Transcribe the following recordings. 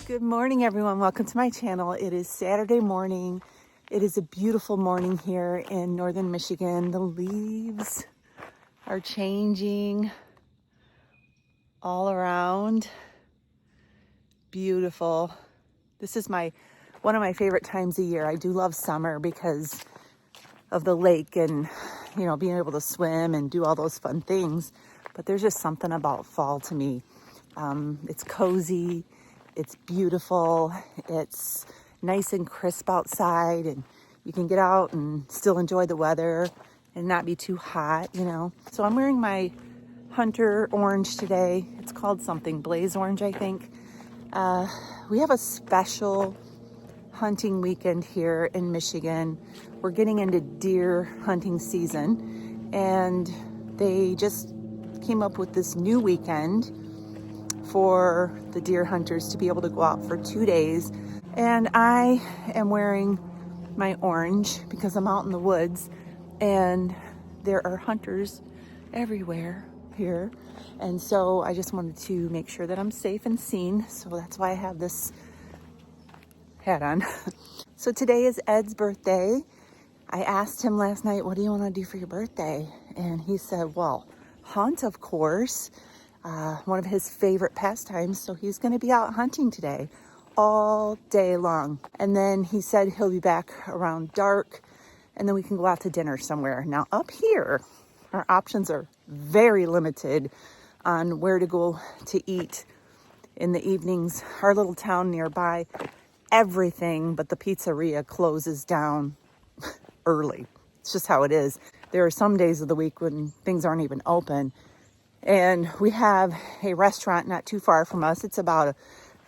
Good morning, everyone. Welcome to my channel. It is Saturday morning. It is a beautiful morning here in northern Michigan. The leaves are changing all around. Beautiful. This is one of my favorite times of year. I do love summer because of the lake and, being able to swim and do all those fun things. But there's just something about fall to me. It's cozy. It's beautiful. It's nice and crisp outside, and you can get out and still enjoy the weather and not be too hot, So I'm wearing my hunter orange today. It's called something blaze orange, I think. We have a special hunting weekend here in Michigan. We're getting into deer hunting season, and they just came up with this new weekend for the deer hunters to be able to go out for 2 days. And I am wearing my orange because I'm out in the woods and there are hunters everywhere here. And so I just wanted to make sure that I'm safe and seen. So that's why I have this hat on. So today is Ed's birthday. I asked him last night, what do you want to do for your birthday? And he said, well, hunt, of course. One of his favorite pastimes. So he's going to be out hunting today all day long. And then he said he'll be back around dark, and then we can go out to dinner somewhere. Now up here, our options are very limited on where to go to eat in the evenings. Our little town nearby, everything but the pizzeria closes down early. It's just how it is. There are some days of the week when things aren't even open. And we have a restaurant not too far from us. It's about a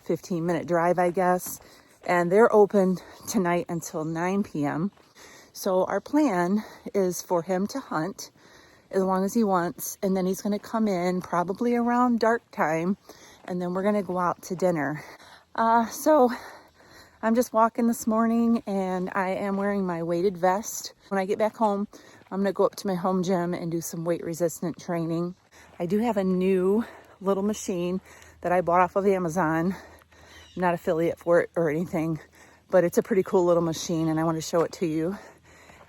15-minute drive, I guess. And they're open tonight until 9 p.m. So our plan is for him to hunt as long as he wants. And then he's going to come in probably around dark time. And then we're going to go out to dinner. So I'm just walking this morning, and I am wearing my weighted vest. When I get back home, I'm going to go up to my home gym and do some weight resistant training. I do have a new little machine that I bought off of Amazon. I'm not affiliate for it or anything, but it's a pretty cool little machine, and I want to show it to you.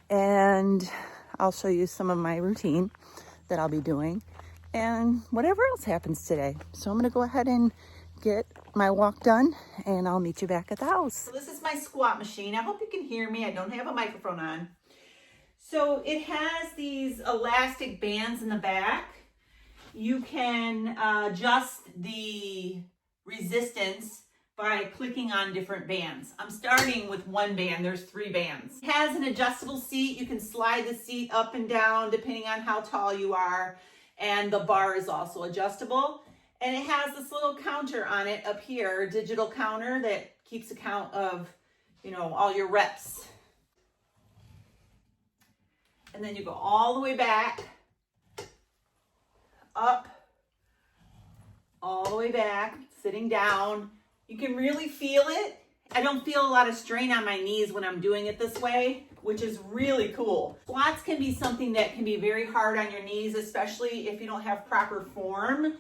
And I'll show you some of my routine that I'll be doing and whatever else happens today. So I'm going to go ahead and get my walk done, and I'll meet you back at the house. So this is my squat machine. I hope you can hear me. I don't have a microphone on. So it has these elastic bands in the back. You can adjust the resistance by clicking on different bands. I'm starting with one band. There's 3 bands. It has an adjustable seat. You can slide the seat up and down depending on how tall you are. And the bar is also adjustable. And it has this little counter on it up here, digital counter that keeps a count of, all your reps. And then you go all the way back, up, all the way back, sitting down. You can really feel it. I don't feel a lot of strain on my knees when I'm doing it this way, which is really cool. Squats can be something that can be very hard on your knees, especially if you don't have proper form.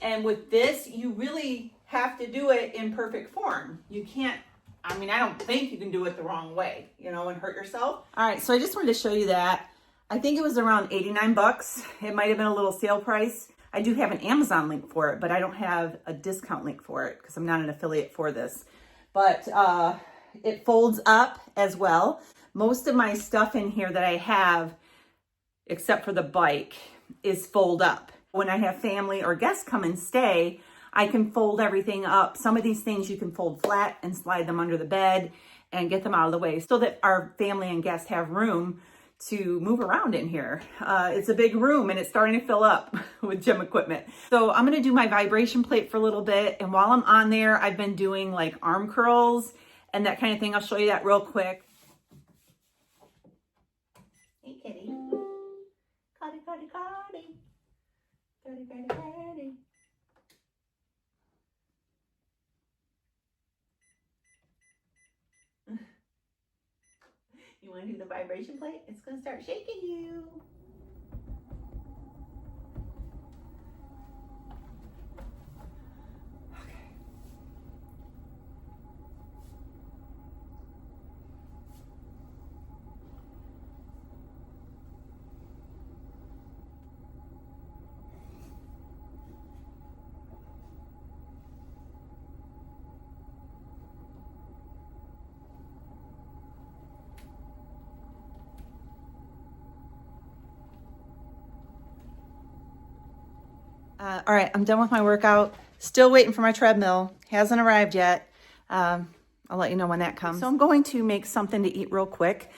And with this, you really have to do it in perfect form. You can't, I don't think you can do it the wrong way, and hurt yourself. All right, so I just wanted to show you that. I think it was around 89 bucks. It might have been a little sale price. I do have an Amazon link for it, but I don't have a discount link for it because I'm not an affiliate for this. But it folds up as well. Most of my stuff in here that I have, except for the bike, is fold up. When I have family or guests come and stay, I can fold everything up. Some of these things you can fold flat and slide them under the bed and get them out of the way so that our family and guests have room to move around in here. It's a big room, and it's starting to fill up with gym equipment. So I'm gonna do my vibration plate for a little bit. And while I'm on there, I've been doing like arm curls and that kind of thing. I'll show you that real quick. Hey, kitty. Cotty, cotty, cotty. Cotty, cotty, cotty. You want to do the vibration plate? It's going to start shaking you. Okay. All right, I'm done with my workout. Still waiting for my treadmill. Hasn't arrived yet. I'll let you know when that comes. So I'm going to make something to eat real quick.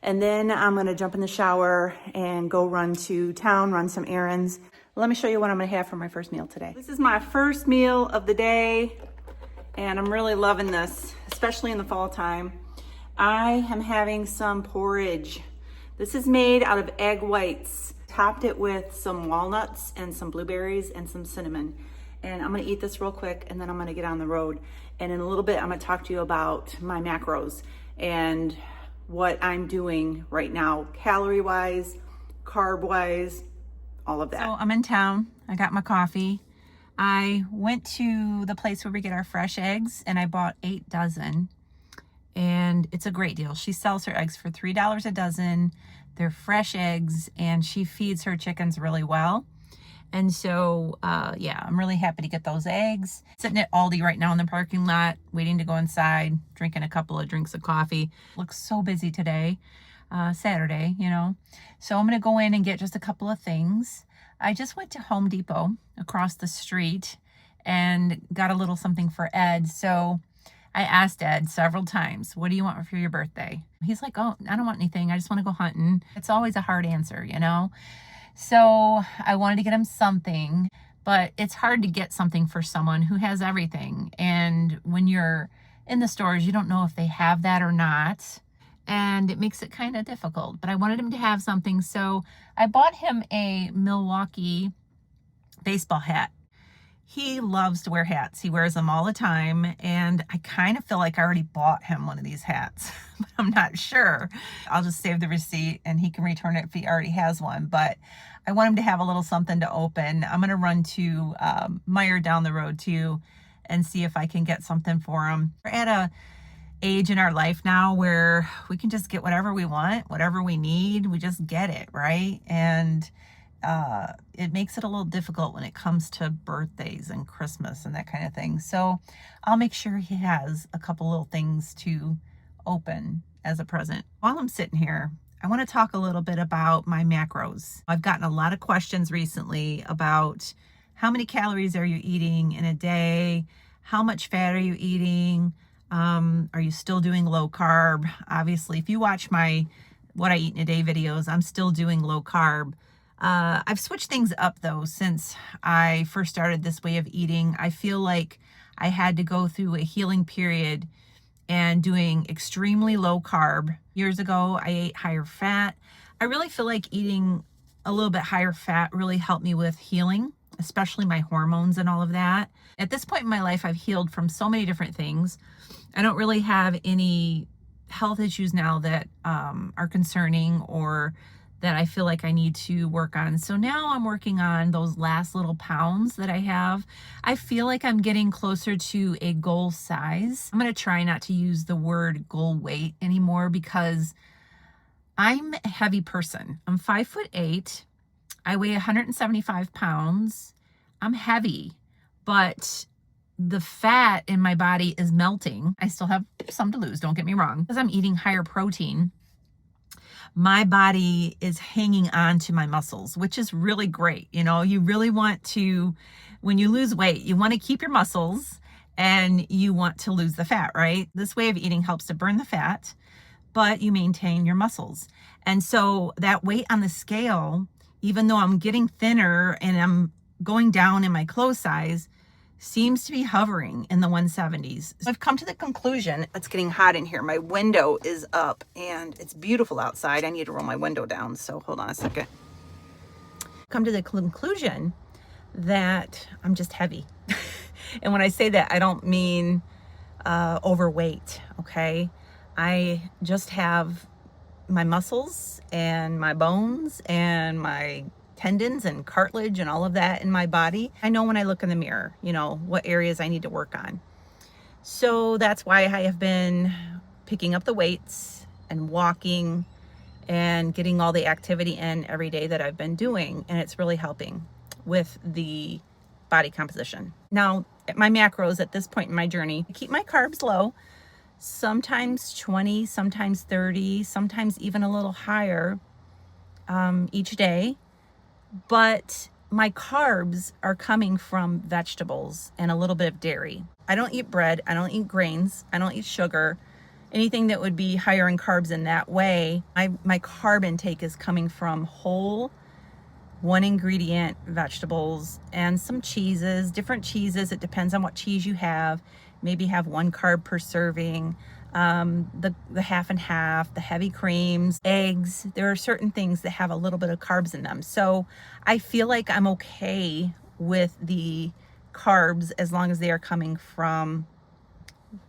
And then I'm going to jump in the shower and go run to town, run some errands. Let me show you what I'm going to have for my first meal today. This is my first meal of the day, and I'm really loving this, especially in the fall time. I am having some porridge. This is made out of egg whites. Topped it with some walnuts and some blueberries and some cinnamon. And I'm gonna eat this real quick, and then I'm gonna get on the road. And in a little bit, I'm gonna talk to you about my macros and what I'm doing right now, calorie-wise, carb-wise, all of that. So I'm in town. I got my coffee. I went to the place where we get our fresh eggs, and I bought 8 dozen. And it's a great deal. She sells her eggs for $3 a dozen. They're fresh eggs, and she feeds her chickens really well. And so, yeah, I'm really happy to get those eggs. Sitting at Aldi right now in the parking lot, waiting to go inside, drinking a couple of drinks of coffee. Looks so busy today, Saturday, you know. So I'm going to go in and get just a couple of things. I just went to Home Depot across the street and got a little something for Ed. So I asked Ed several times, what do you want for your birthday? He's like, oh, I don't want anything. I just want to go hunting. It's always a hard answer, you know? So I wanted to get him something, but it's hard to get something for someone who has everything. And when you're in the stores, you don't know if they have that or not. And it makes it kind of difficult, but I wanted him to have something. So I bought him a Milwaukee baseball hat. He loves to wear hats. He wears them all the time. And I kind of feel like I already bought him one of these hats, but I'm not sure. I'll just save the receipt and he can return it if he already has one. But I want him to have a little something to open. I'm going to run to Meijer down the road too and see if I can get something for him. We're at a age in our life now where we can just get whatever we want, whatever we need. We just get it, right? And it makes it a little difficult when it comes to birthdays and Christmas and that kind of thing. So I'll make sure he has a couple little things to open as a present. While I'm sitting here, I want to talk a little bit about my macros. I've gotten a lot of questions recently about how many calories are you eating in a day? How much fat are you eating? Are you still doing low carb? Obviously, if you watch my what I eat in a day videos, I'm still doing low carb. I've switched things up though since I first started this way of eating. I feel like I had to go through a healing period and doing extremely low carb. Years ago, I ate higher fat. I really feel like eating a little bit higher fat really helped me with healing, especially my hormones and all of that. At this point in my life, I've healed from so many different things. I don't really have any health issues now that are concerning or that I feel like I need to work on. So now I'm working on those last little pounds that I have. I feel like I'm getting closer to a goal size. I'm gonna try not to use the word goal weight anymore because I'm a heavy person. I'm 5'8". I weigh 175 pounds. I'm heavy, but the fat in my body is melting. I still have some to lose, don't get me wrong. Because I'm eating higher protein, my body is hanging on to my muscles, which is really great. You know, you really want to, when you lose weight, you want to keep your muscles and you want to lose the fat, right? This way of eating helps to burn the fat, but you maintain your muscles. And so that weight on the scale, even though I'm getting thinner and I'm going down in my clothes size, seems to be hovering in the 170s. So I've come to the conclusion, it's getting hot in here. My window is up and it's beautiful outside. I need to roll my window down. So hold on a second. Come to the conclusion that I'm just heavy. And when I say that, I don't mean overweight, okay? I just have my muscles and my bones and my tendons and cartilage and all of that in my body. I know when I look in the mirror, you know, what areas I need to work on. So that's why I have been picking up the weights and walking and getting all the activity in every day that I've been doing. And it's really helping with the body composition. Now, my macros at this point in my journey, I keep my carbs low, sometimes 20, sometimes 30, sometimes even a little higher each day. But my carbs are coming from vegetables and a little bit of dairy. I don't eat bread. I don't eat grains. I don't eat sugar. Anything that would be higher in carbs in that way. My carb intake is coming from whole, one ingredient vegetables and some cheeses, different cheeses. It depends on what cheese you have. Maybe have 1 carb per serving. The half and half, the heavy creams, eggs. There are certain things that have a little bit of carbs in them. So I feel like I'm okay with the carbs as long as they are coming from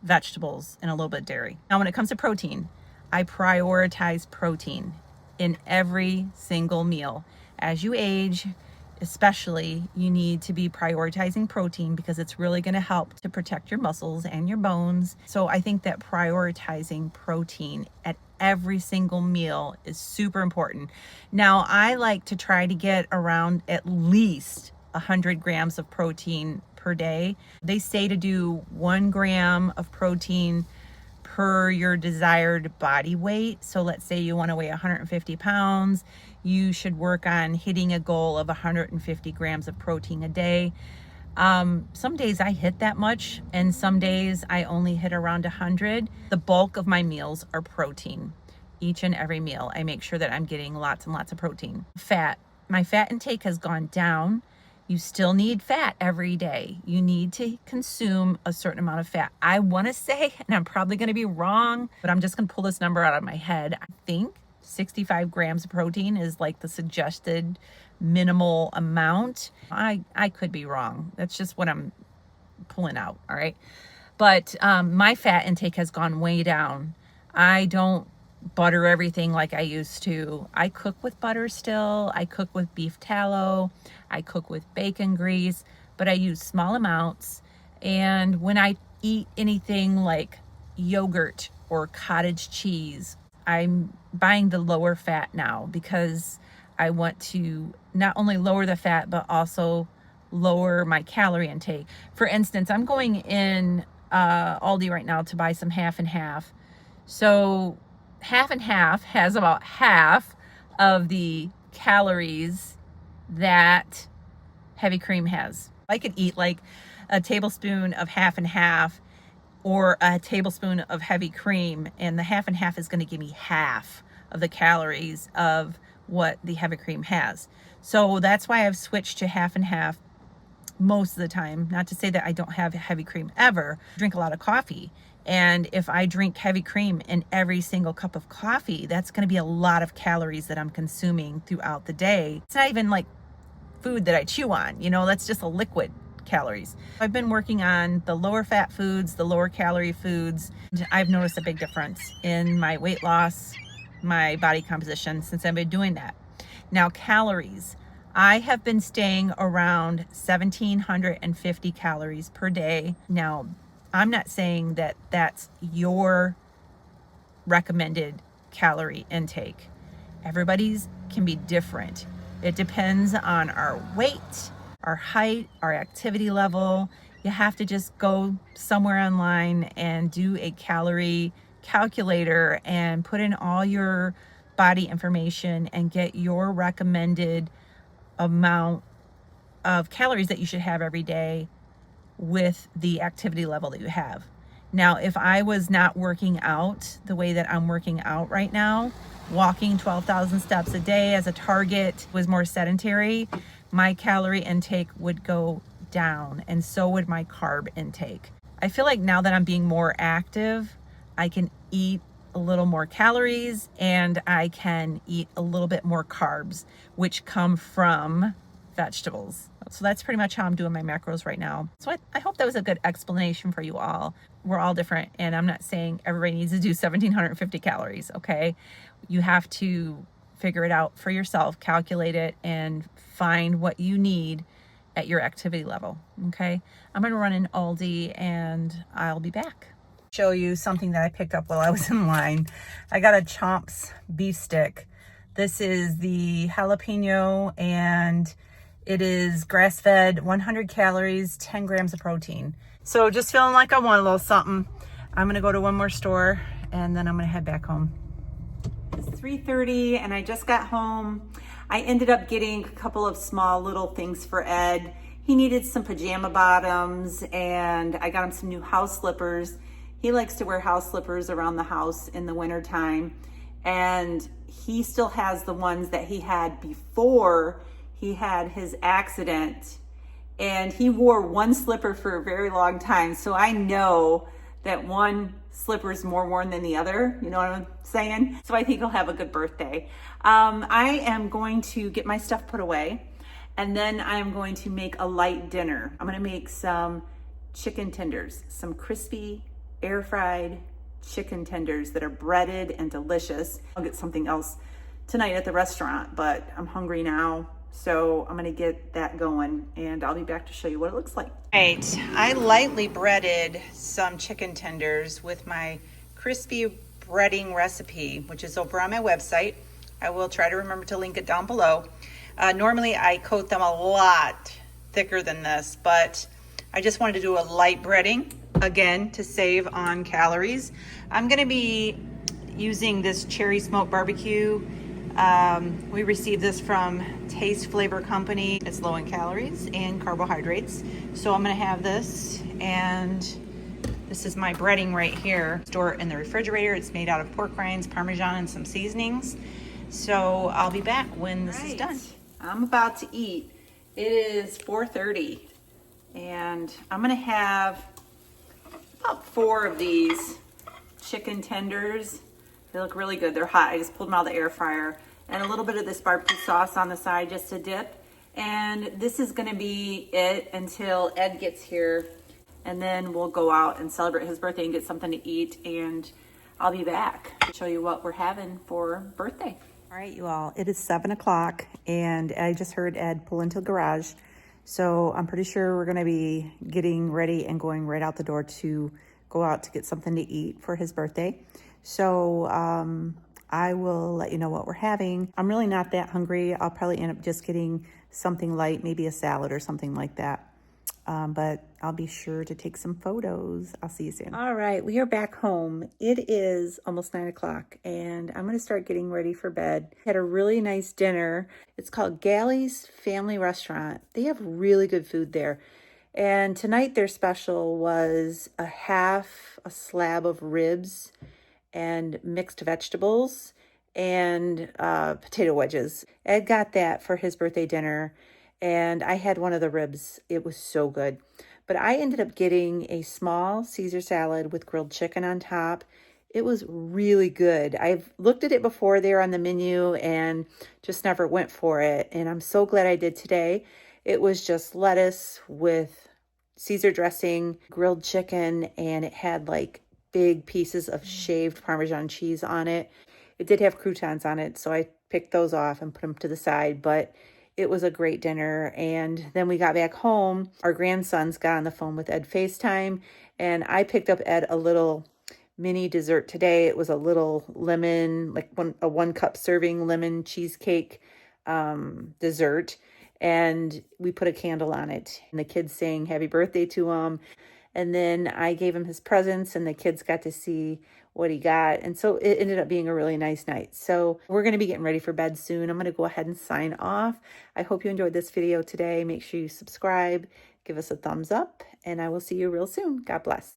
vegetables and a little bit of dairy. Now, when it comes to protein, I prioritize protein in every single meal. As you age, especially, you need to be prioritizing protein because it's really going to help to protect your muscles and your bones. So I think that prioritizing protein at every single meal is super important. Now, I like to try to get around at least 100 grams of protein per day. They say to do 1 gram of protein per your desired body weight. So let's say you want to weigh 150 pounds. You should work on hitting a goal of 150 grams of protein a day. Some days I hit that much, and some days I only hit around 100. The bulk of my meals are protein. Each and every meal, I make sure that I'm getting lots and lots of protein. Fat. My fat intake has gone down. You still need fat every day. You need to consume a certain amount of fat. I want to say, and I'm probably going to be wrong, but I'm just going to pull this number out of my head. I think 65 grams of protein is like the suggested minimal amount. I could be wrong. That's just what I'm pulling out. All right. But my fat intake has gone way down. I don't butter everything like I used to. I cook with butter still. I cook with beef tallow. I cook with bacon grease, but I use small amounts. And when I eat anything like yogurt or cottage cheese, I'm buying the lower fat now because I want to not only lower the fat, but also lower my calorie intake. For instance, I'm going in Aldi right now to buy some half and half. So half and half has about half of the calories that heavy cream has. I could eat like a tablespoon of half and half or a tablespoon of heavy cream, and the half and half is going to give me half of the calories of what the heavy cream has. So that's why I've switched to half and half most of the time. Not to say that I don't have heavy cream ever. I drink a lot of coffee. And if I drink heavy cream in every single cup of coffee, that's going to be a lot of calories that I'm consuming throughout the day. It's not even like food that I chew on, that's just a liquid calories. I've been working on the lower fat foods, the lower calorie foods. I've noticed a big difference in my weight loss, my body composition since I've been doing that. Now, calories. I have been staying around 1,750 calories per day. Now, I'm not saying that that's your recommended calorie intake. Everybody's can be different. It depends on our weight, our height, our activity level. You have to just go somewhere online and do a calorie calculator and put in all your body information and get your recommended amount of calories that you should have every day with the activity level that you have. Now, if I was not working out the way that I'm working out right now, walking 12,000 steps a day as a target, was more sedentary, my calorie intake would go down, and so would my carb intake. I feel like now that I'm being more active, I can eat a little more calories and I can eat a little bit more carbs, which come from vegetables. So that's pretty much how I'm doing my macros right now. So I hope that was a good explanation for you all. We're all different, and I'm not saying everybody needs to do 1,750 calories, okay? You have to figure it out for yourself, calculate it, and find what you need at your activity level, okay? I'm gonna run in Aldi and I'll be back. Show you something that I picked up while I was in line. I got a Chomps beef stick. This is the jalapeno, and it is grass-fed, 100 calories, 10 grams of protein. So just feeling like I want a little something. I'm gonna go to one more store and then I'm gonna head back home. It's 3:30 and I just got home. I ended up getting a couple of small little things for Ed. He needed some pajama bottoms, and I got him some new house slippers. He likes to wear house slippers around the house in the winter time, and he still has the ones that he had before he had his accident. And he wore one slipper for a very long time. So I know that one slipper is more worn than the other. You know what I'm saying? So I think he'll have a good birthday. I am going to get my stuff put away, and then I'm going to make a light dinner. I'm gonna make some chicken tenders, some crispy, air fried chicken tenders that are breaded and delicious. I'll get something else tonight at the restaurant, but I'm hungry now. So I'm gonna get that going, and I'll be back to show you what it looks like. All right, I lightly breaded some chicken tenders with my crispy breading recipe, which is over on my website. I will try to remember to link it down below. Normally I coat them a lot thicker than this, but I just wanted to do a light breading, again, to save on calories. I'm gonna be using this cherry smoked barbecue. We received this from Taste Flavor Company. It's low in calories and carbohydrates. So I'm gonna have this, and this is my breading right here. Store it in the refrigerator. It's made out of pork rinds, Parmesan, and some seasonings. So I'll be back when this is done. I'm about to eat. It is 4:30, and I'm gonna have about 4 of these chicken tenders. They look really good. They're hot. I just pulled them out of the air fryer. And a little bit of this barbecue sauce on the side just to dip. And this is gonna be it until Ed gets here. And then we'll go out and celebrate his birthday and get something to eat. And I'll be back to show you what we're having for birthday. All right, you all, it is 7 o'clock, and I just heard Ed pull into the garage. So I'm pretty sure we're gonna be getting ready and going right out the door to go out to get something to eat for his birthday. So I will let you know what we're having. I'm really not that hungry. I'll probably end up just getting something light, maybe a salad or something like that. But I'll be sure to take some photos. I'll see you soon. All right, we are back home. It is almost 9 o'clock, and I'm gonna start getting ready for bed. Had a really nice dinner. It's called Galley's Family Restaurant. They have really good food there. And tonight their special was a slab of ribs and mixed vegetables and potato wedges. Ed got that for his birthday dinner, and I had one of the ribs. It was so good. But I ended up getting a small Caesar salad with grilled chicken on top. It was really good. I've looked at it before there on the menu and just never went for it, and I'm so glad I did today. It was just lettuce with Caesar dressing, grilled chicken, and it had like big pieces of shaved Parmesan cheese on it. It did have croutons on it, so I picked those off and put them to the side, but it was a great dinner. And then we got back home. Our grandsons got on the phone with Ed FaceTime, and I picked up Ed a little mini dessert today. It was a little lemon, like a 1 cup serving lemon cheesecake dessert, and we put a candle on it, and the kids sang happy birthday to him. And then I gave him his presents, and the kids got to see what he got. And so it ended up being a really nice night. So we're going to be getting ready for bed soon. I'm going to go ahead and sign off. I hope you enjoyed this video today. Make sure you subscribe, give us a thumbs up, and I will see you real soon. God bless.